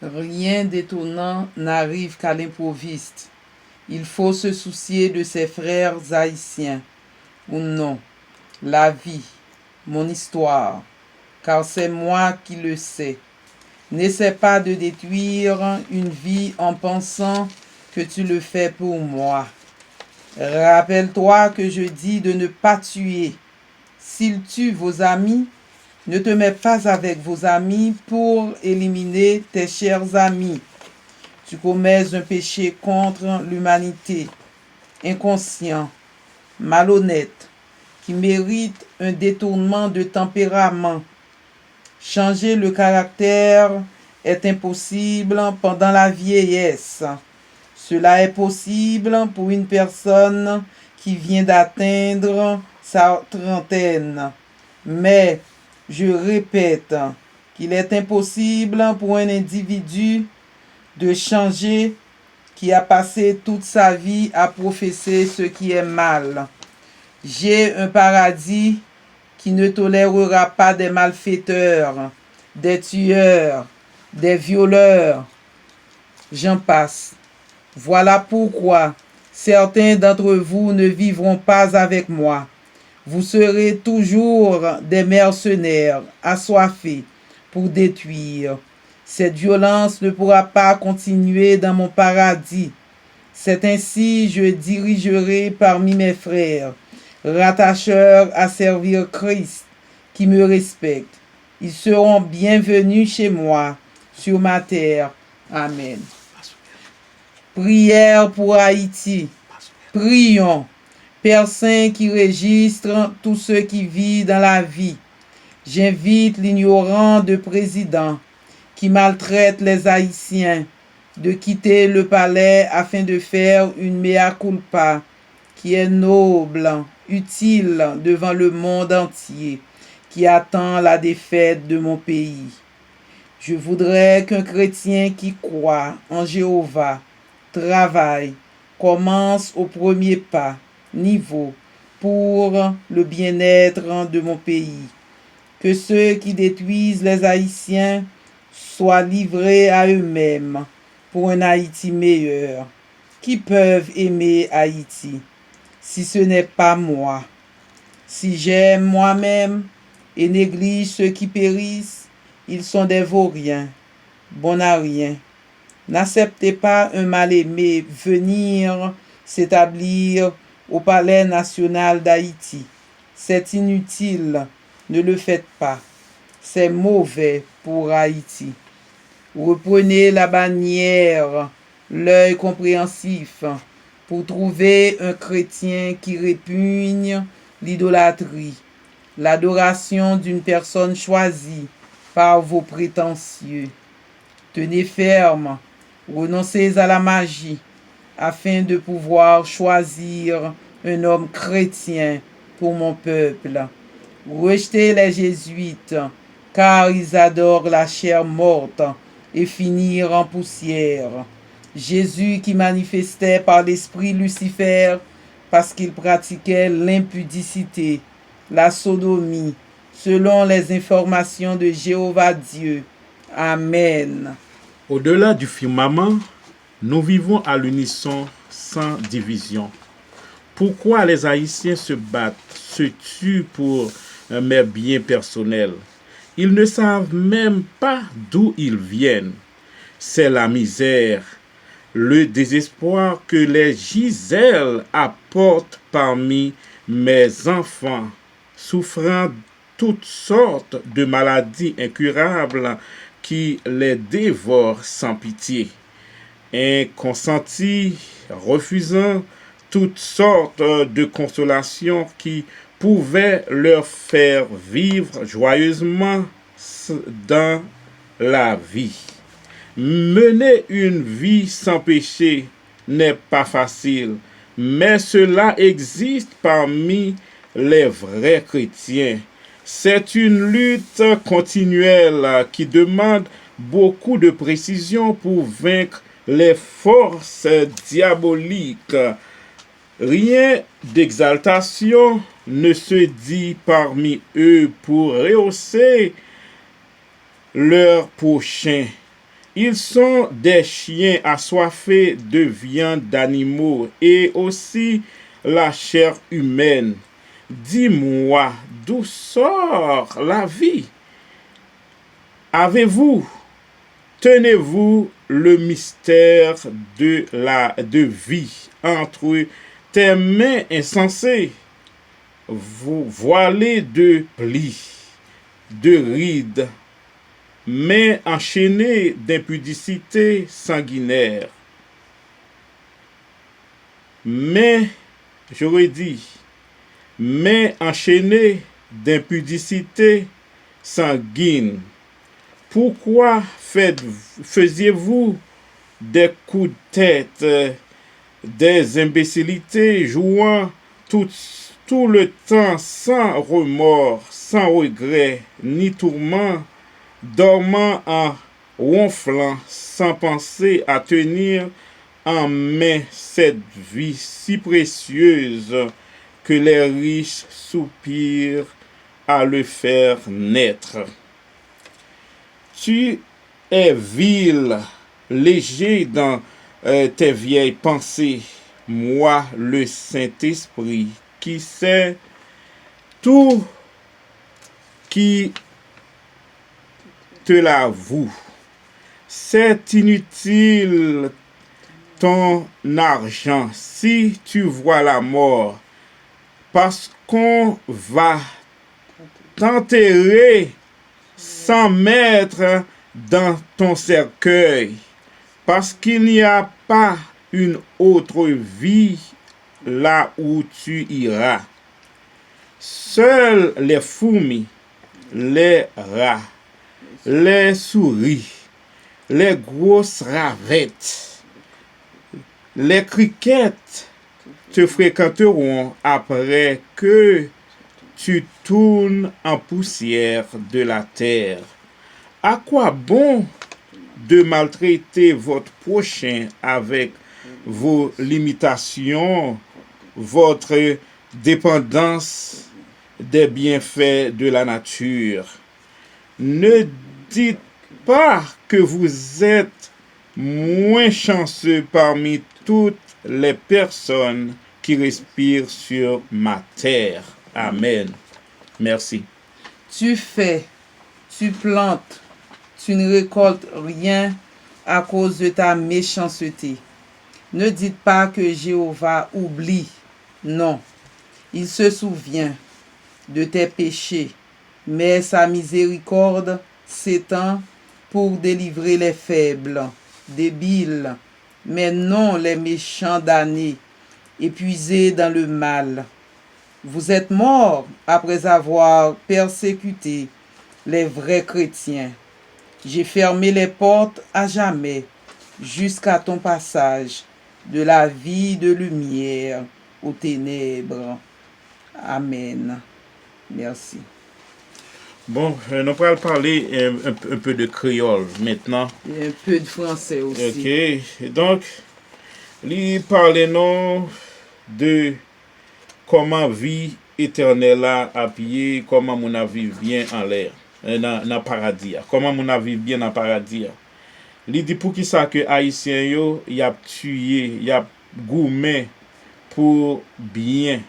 Rien d'étonnant n'arrive qu'à l'improviste. Il faut se soucier de ses frères haïtiens, ou non, la vie, mon histoire, car c'est moi qui le sais. N'essaie pas de détruire une vie en pensant que tu le fais pour moi. Rappelle-toi que je dis de ne pas tuer. S'ils tuent vos amis, ne te mets pas avec vos amis pour éliminer tes chers amis. Tu commets un péché contre l'humanité, inconscient, malhonnête, qui mérite un détournement de tempérament. Changer le caractère est impossible pendant la vieillesse. Cela est possible pour une personne qui vient d'atteindre sa trentaine. Mais, je répète, qu'il est impossible pour un individu de changer qui a passé toute sa vie à professer ce qui est mal. J'ai un paradis qui ne tolérera pas des malfaiteurs, des tueurs, des violeurs. J'en passe. Voilà pourquoi certains d'entre vous ne vivront pas avec moi. Vous serez toujours des mercenaires assoiffés pour détruire. Cette violence ne pourra pas continuer dans mon paradis. C'est ainsi je dirigerai parmi mes frères, rattacheurs à servir Christ, qui me respectent. Ils seront bienvenus chez moi, sur ma terre. Amen. Prière pour Haïti. Prions. Père Saint qui registre tous ceux qui vivent dans la vie. J'invite l'ignorant de président qui maltraite les Haïtiens de quitter le palais afin de faire une mea culpa qui est noble, utile devant le monde entier, qui attend la défaite de mon pays. Je voudrais qu'un chrétien qui croit en Jéhovah travaille, commence au premier pas, niveau, pour le bien-être de mon pays. Que ceux qui détruisent les Haïtiens soient livrés à eux-mêmes pour un Haïti meilleur. Qui peuvent aimer Haïti si ce n'est pas moi? Si j'aime moi-même et néglige ceux qui périssent, ils sont des vauriens, bons à rien. N'acceptez pas un mal-aimé venir s'établir au palais national d'Haïti. C'est inutile, ne le faites pas. C'est mauvais pour Haïti. Reprenez la bannière, l'œil compréhensif, pour trouver un chrétien qui répugne l'idolâtrie, l'adoration d'une personne choisie par vos prétentieux. Tenez ferme, renoncez à la magie, afin de pouvoir choisir un homme chrétien pour mon peuple. Rejetez les jésuites, car ils adorent la chair morte et finir en poussière. Jésus qui manifestait par l'esprit Lucifer parce qu'il pratiquait l'impudicité, la sodomie, selon les informations de Jéhovah Dieu. Amen. Au-delà du firmament, nous vivons à l'unisson sans division. Pourquoi les Haïtiens se battent, se tuent pour mes biens personnels? Ils ne savent même pas d'où ils viennent. C'est la misère, le désespoir que les Gisèle apportent parmi mes enfants, souffrant toutes sortes de maladies incurables qui les dévorent sans pitié. Inconsentis, refusant toutes sortes de consolations qui pouvaient leur faire vivre joyeusement dans la vie. Mener une vie sans péché n'est pas facile, mais cela existe parmi les vrais chrétiens. C'est une lutte continuelle qui demande beaucoup de précision pour vaincre les forces diaboliques. Rien d'exaltation ne se dit parmi eux pour rehausser leur prochain. Ils sont des chiens assoiffés de viande d'animaux et aussi la chair humaine. Dis-moi, d'où sort la vie? Avez-vous, tenez-vous le mystère de vie entre tes mains insensées, voilées de plis, de rides, mains enchaînées d'impudicité sanguinaire. Mais, j'aurais dit, mains enchaînées d'impudicité sanguine. Pourquoi faisiez-vous des coups de tête, des imbécilités, jouant tout le temps sans remords, sans regret, ni tourment, dormant en ronflant, sans penser à tenir en main cette vie si précieuse que les riches soupirent à le faire naître? Tu es vil, léger dans tes vieilles pensées. Moi, le Saint-Esprit, qui sait tout, qui te l'avoue. C'est inutile ton argent si tu vois la mort, parce qu'on va t'enterrer sans mettre dans ton cercueil, parce qu'il n'y a pas une autre vie là où tu iras. Seuls les fourmis, les rats, les souris, les grosses ravettes, les criquettes te fréquenteront après que tu tournes en poussière de la terre. À quoi bon de maltraiter votre prochain avec vos limitations, votre dépendance des bienfaits de la nature? Ne dites pas que vous êtes moins chanceux parmi toutes les personnes qui respirent sur ma terre. Amen. Merci. Tu fais, tu plantes, tu ne récoltes rien à cause de ta méchanceté. Ne dites pas que Jéhovah oublie. Non, il se souvient de tes péchés, mais sa miséricorde s'étend pour délivrer les faibles, débiles, mais non les méchants damnés, épuisés dans le mal. Vous êtes morts après avoir persécuté les vrais chrétiens. J'ai fermé les portes à jamais jusqu'à ton passage de la vie de lumière aux ténèbres. Amen. Merci. Bon, nous allons parler un peu de créole maintenant. Et un peu de français aussi. Ok, donc, il parle non de comment vie éternelle a pied, comment mon a vivre bien en l'air, dans le paradis. Comment mon a vivre bien dans le paradis. Il dit pour qui ça que Haïtien yo, y a tué, y a gourmet pour bien.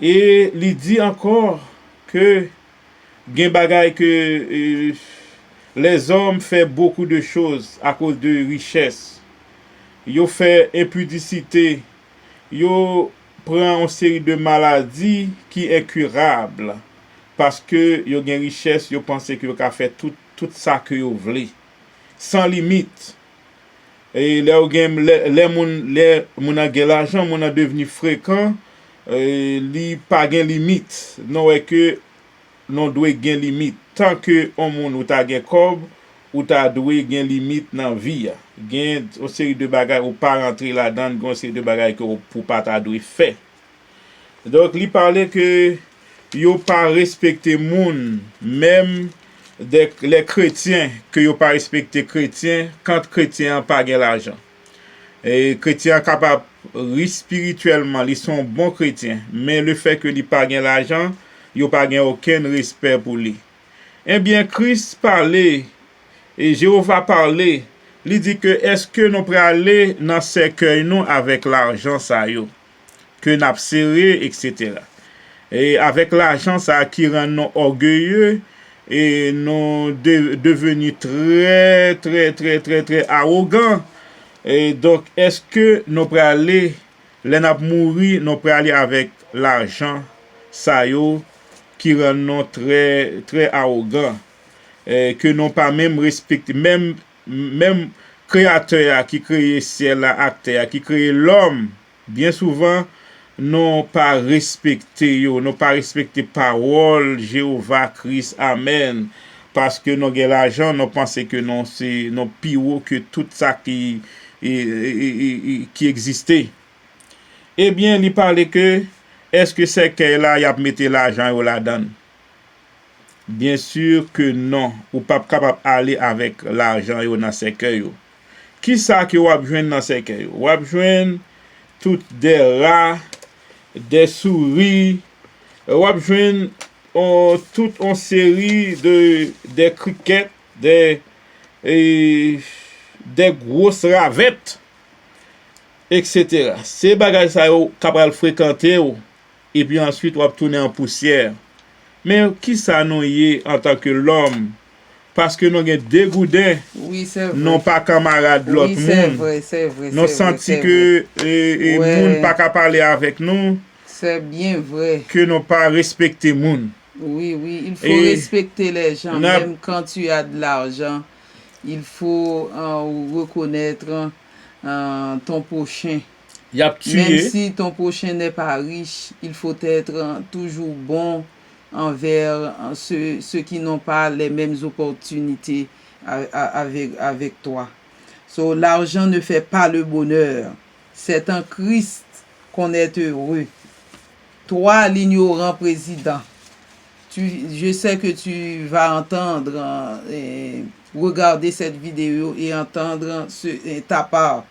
Et il dit encore que gen bagay que les hommes font beaucoup de choses à cause de richesse. Yo fait impudicité. Yo prend une série de maladies qui est incurable parce que yo gen richesse, yo pense que yo ka fait tout ça que yo vle sans limite. Et les moun a gen l'argent, moun a devenu fréquent, li pas gen limite. Non est que non doit gen limite. Tant que on moun ou ta gen kob, ou ta doit gen limite dans vie. Gen une série de bagages ou pas rentrer là-dedans, une série de bagages que pour pas ta doit faire. Donc li parlait que yo pas respecter moun, même les chrétiens que yo pas respecter chrétiens quand chrétiens pas gen l'argent. Et chrétiens capable spirituellement, ils sont bons chrétiens, mais le fait que ils pas gen l'argent, yo pas gen aucun respect pour lui. Eh bien Christ parlait et Jéhovah parlé, il dit que est-ce que nous pourrions aller dans cercueil nous avec l'argent ça yo, que nous avons serré, etc. Et avec l'argent ça qui rend nous orgueilleux et nous devenus très, très, très, très, très arrogants. Et donc, est-ce que nous pourrions aller, les nous mourir, nous pourrions aller avec l'argent ça yo, qui rend nous très, très arrogants, que nous pas même respecter, même créateur qui crée ciel la terre, qui crée l'homme, bien souvent non pas respecter yo, non pas respecter parole Jéhovah Christ, amen, parce que nous avons l'argent, nous pensons que non c'est non pire que tout ça qui existait. Eh bien, il parlait que est-ce que c'est que là il a mis l'argent là-dedans? Bien sûr que non, ou pas capable d'aller avec l'argent dans ce cercueil. Qui ça que vous avez besoin dans ce cercueil? Vous avez besoin toutes des rats, des souris, vous avez besoin toute une série des criquets, des grosses ravettes, etc. Ces bagages ça vous capable fréquenter et puis ensuite vous tourner en poussière. Mais qui ça nous y est en tant que l'homme? Parce que nous avons dégoûté, Oui, c'est vrai. non pas camarade de l'autre Oui, c'est monde. vrai, c'est vrai. Nous c'est vrai, senti c'est que vrai. le Ouais. monde pas qu'à parler avec nous, C'est bien vrai. que nous pas respecter le monde. Oui, oui, il faut Et respecter les gens. n'a- Même quand tu as de l'argent, il faut reconnaître ton prochain. Il a Même tué. si ton prochain n'est pas riche, il faut être toujours bon envers ceux qui n'ont pas les mêmes opportunités avec toi. So, l'argent ne fait pas le bonheur. C'est en Christ qu'on est heureux. Toi, l'ignorant président, je sais que tu vas entendre, regarder cette vidéo et entendre ta part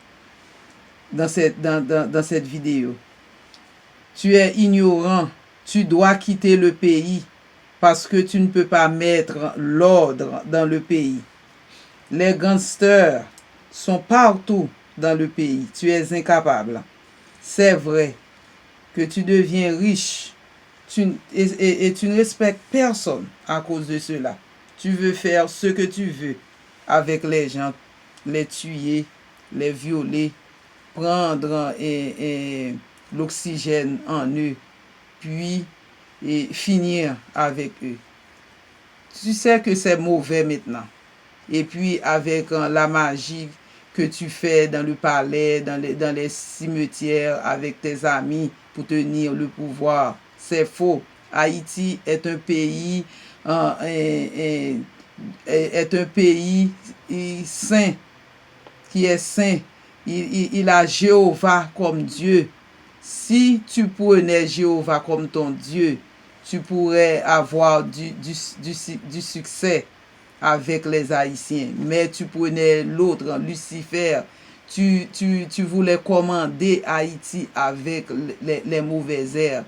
dans cette vidéo. Tu es ignorant, tu dois quitter le pays parce que tu ne peux pas mettre l'ordre dans le pays. Les gangsters sont partout dans le pays. Tu es incapable. C'est vrai que tu deviens riche et tu ne respectes personne à cause de cela. Tu veux faire ce que tu veux avec les gens, les tuer, les violer, prendre l'oxygène en eux, puis finir avec eux. Tu sais que c'est mauvais maintenant. Et puis avec la magie que tu fais dans le palais, dans les cimetières avec tes amis pour tenir le pouvoir, c'est faux. Haïti est un pays saint, qui est saint. Il a Jéhovah comme Dieu. Si tu prenais Jéhovah comme ton Dieu, tu pourrais avoir du succès avec les Haïtiens. Mais tu prenais l'autre, Lucifer. Tu voulais commander Haïti avec les mauvaises herbes.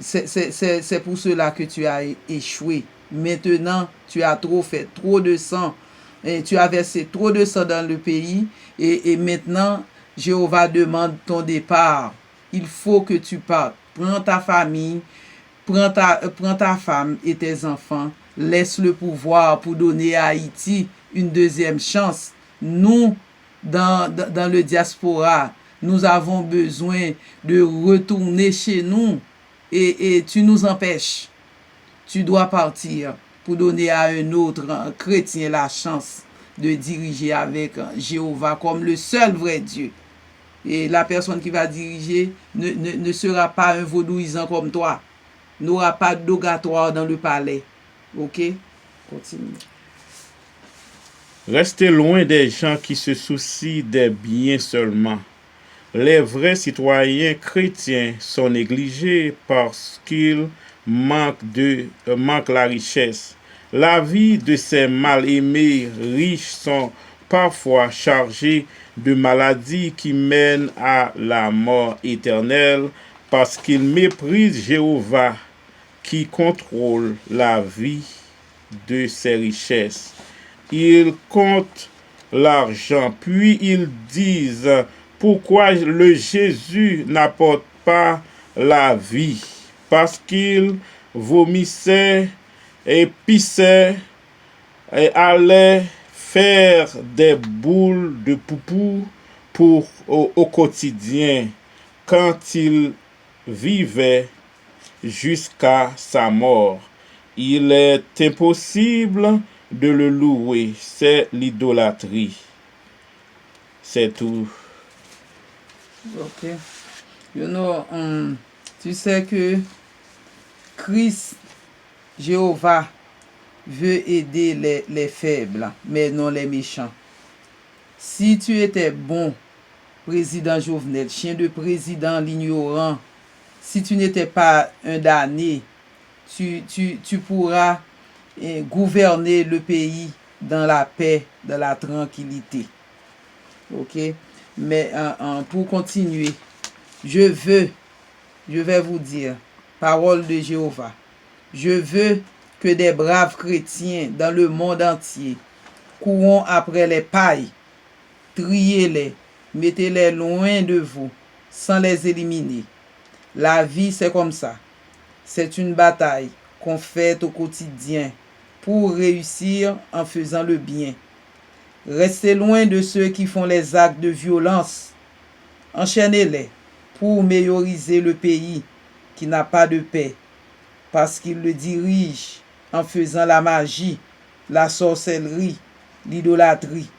C'est pour cela que tu as échoué. Maintenant, tu as trop fait, trop de sang. Et tu as versé trop de sang dans le pays. Et maintenant, Jéhovah demande ton départ. Il faut que tu partes. Prends ta famille, prends ta femme et tes enfants. Laisse le pouvoir pour donner à Haïti une deuxième chance. Nous, dans le diaspora, nous avons besoin de retourner chez nous et tu nous empêches. Tu dois partir pour donner à un autre chrétien la chance de diriger avec Jéhovah comme le seul vrai Dieu. Et la personne qui va diriger ne sera pas un vaudouisant comme toi. N'aura pas d'ogatoire dans le palais. Ok? Continue. Restez loin des gens qui se soucient des biens seulement. Les vrais citoyens chrétiens sont négligés parce qu'ils manquent la richesse. La vie de ces mal-aimés riches sont parfois chargés de maladies qui mènent à la mort éternelle parce qu'ils méprisent Jéhovah qui contrôle la vie de ces richesses. ils comptent l'argent. Puis ils disent, pourquoi le Jésus n'apporte pas la vie? Parce qu'il vomissait et pissait et allait faire des boules de poupou au quotidien quand il vivait jusqu'à sa mort. Il est impossible de le louer, c'est l'idolâtrie. C'est tout. Ok. Tu sais que Christ, Jéhovah, veut aider les faibles, mais non les méchants. Si tu étais bon, président Jovenel, chien de président, l'ignorant, si tu n'étais pas un damné, tu pourras gouverner le pays dans la paix, dans la tranquillité. Ok? Mais pour continuer, je vais vous dire, parole de Jéhovah, je veux que des braves chrétiens dans le monde entier courront après les pailles, triez-les, mettez-les loin de vous, sans les éliminer. La vie, c'est comme ça. C'est une bataille qu'on fait au quotidien pour réussir en faisant le bien. Restez loin de ceux qui font les actes de violence. Enchaînez-les pour mémoriser le pays qui n'a pas de paix, parce qu'ils le dirigent en faisant la magie, la sorcellerie, l'idolâtrie.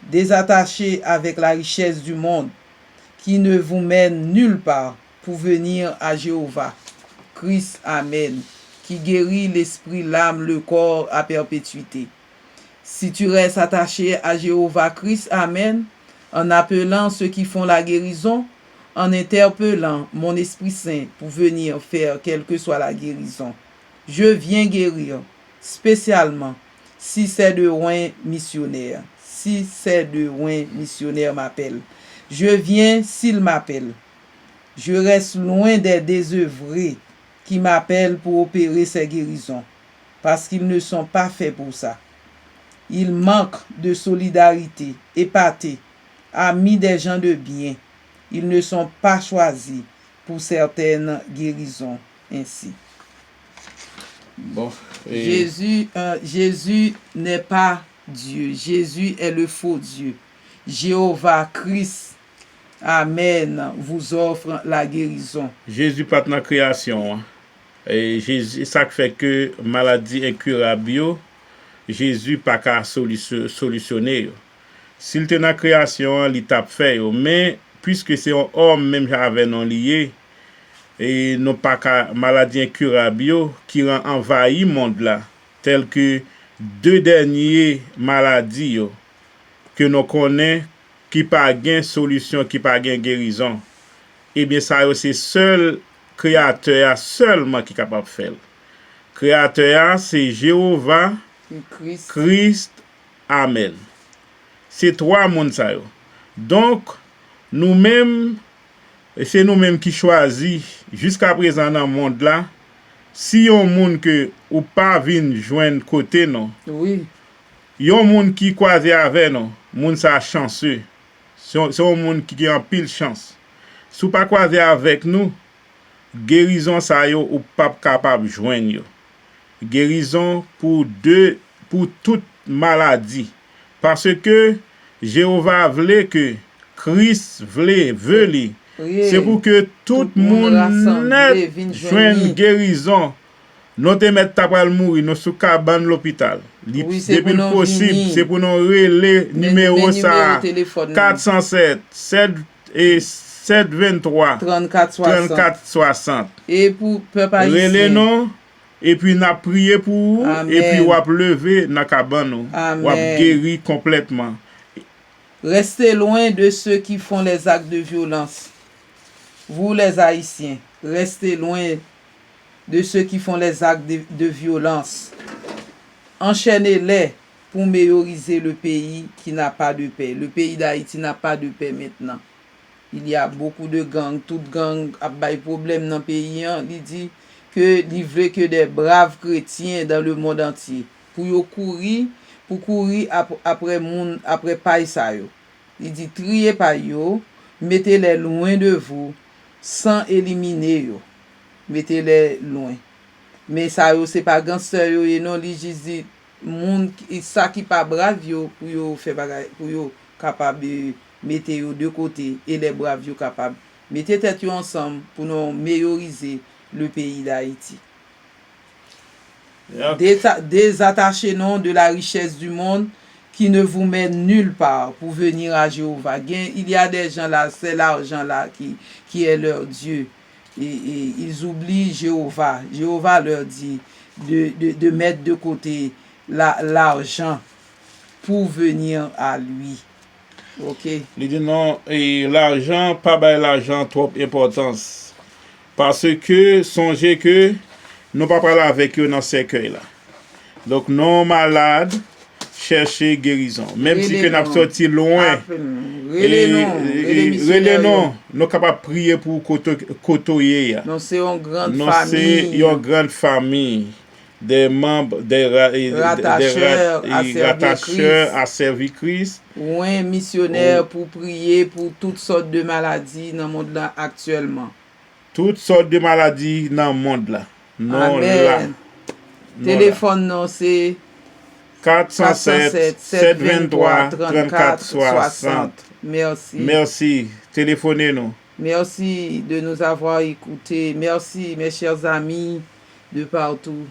Désattachés avec la richesse du monde qui ne vous mène nulle part pour venir à Jéhovah, Christ, Amen, qui guérit l'esprit, l'âme, le corps à perpétuité. Si tu restes attaché à Jéhovah, Christ, Amen, en appelant ceux qui font la guérison, en interpellant mon Esprit Saint pour venir faire quelle que soit la guérison, je viens guérir, spécialement si c'est de loin missionnaire. Si c'est de loin missionnaire m'appelle. Je viens s'il m'appelle. Je reste loin des désœuvrés qui m'appellent pour opérer ces guérisons, parce qu'ils ne sont pas faits pour ça. Ils manquent de solidarité, épatés, amis des gens de bien. Ils ne sont pas choisis pour certaines guérisons ainsi. Bon, Jésus n'est pas Dieu. Jésus est le faux Dieu. Jéhovah, Christ, Amen, vous offre la guérison. Jésus pas dans la création. Et Jésus, ça fait que maladie incurable, Jésus pas qu'à solutionner. S'il était dans la création, il t'a fait. Mais puisque c'est un homme même j'avais non lié, et non pas qu'à maladie incurable qui rend envahi le monde là, tel que deux dernières maladies que nous connaissons qui pas gain solution, qui pas gain guérison. Eh bien ça c'est seul créateur seulement qui est capable de faire. Créateur c'est Jéhovah, Christ, Amen. C'est trois mondes ça yo. Donc nous-mêmes, c'est nous-mêmes qui choisissons jusqu'à présent dans le monde là. Si yon monde que ou pas vinn joindre côté non. Oui. Yon monde qui croise avec non, monde ça chanceux. C'est un monde qui a en pile chance. Si ou pas croiser avec nous, guérison ça yo ou pas capable joindre yo. Guérison pour toute maladie, parce que Jéhovah voulait que Christ veut c'est pour que tout le monde net joigne guérison. Nous te mettre tapal mourir nous sous cabane l'hôpital. Depuis le possible, c'est pour nous relayer numéro ça 407 723 34 60. Et pour peuple haïtien. Relais non. Et puis n'a prié pour vous, et puis on va lever dans cabane, on va guérir complètement. Restez loin de ceux qui font les actes de violence. Vous les Haïtiens, restez loin de ceux qui font les actes de violence. Enchaînez-les pour mémoriser le pays qui n'a pas de paix. Le pays d'Haïti n'a pas de paix maintenant. Il y a beaucoup de gangs. Toute gang a des problèmes dans le pays. Il dit que il veut que des braves chrétiens dans le monde entier. Pour y courir, pour courir après moun, après paille sa yo. Il dit, triez paille yo, mettez-les loin de vous, sans éliminer yo. Mettez-les loin. Mais ça yo, c'est pas gangster yo, et non, li juste dit, moun, ça qui pas brave yo, pour yo faire bagay, pour yo capable de mettre yo de côté, et les braves yo capable. Mettez tête yo ensemble pour nous meilleuriser le pays d'Haïti. Détachez-nous de la richesse du monde qui ne vous mène nulle part pour venir à Jéhovah. Il y a des gens là, c'est l'argent là qui est leur Dieu. Et ils oublient Jéhovah. Jéhovah leur dit de mettre de côté l'argent pour venir à lui. Ok. Il dit non, et l'argent, pas ben l'argent trop importance. Parce que songez que nous pas parler avec eux dans ce cercueil là. Donc non malade, chercher guérison. Même si que nous sorti loin. Relais non, nous capable prier pour côtoyer. Non, c'est une grande famille. C'est une grande famille. Des membres, des rattacheurs à servir Christ. Oui, missionnaires pour prier pour toutes sortes de maladies dans le monde là actuellement. Toutes sortes de maladies dans le monde là. Non, là. Téléphone non, c'est 407 723 34 60. Merci. Merci. Téléphonez-nous. Merci de nous avoir écoutés. Merci, mes chers amis de partout.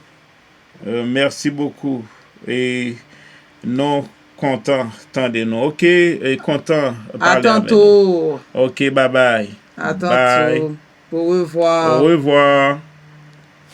Merci beaucoup. Et non content, attendez-nous. Ok, et content. À tantôt. Ok, bye bye. À tantôt. Bye. Au revoir. Au revoir.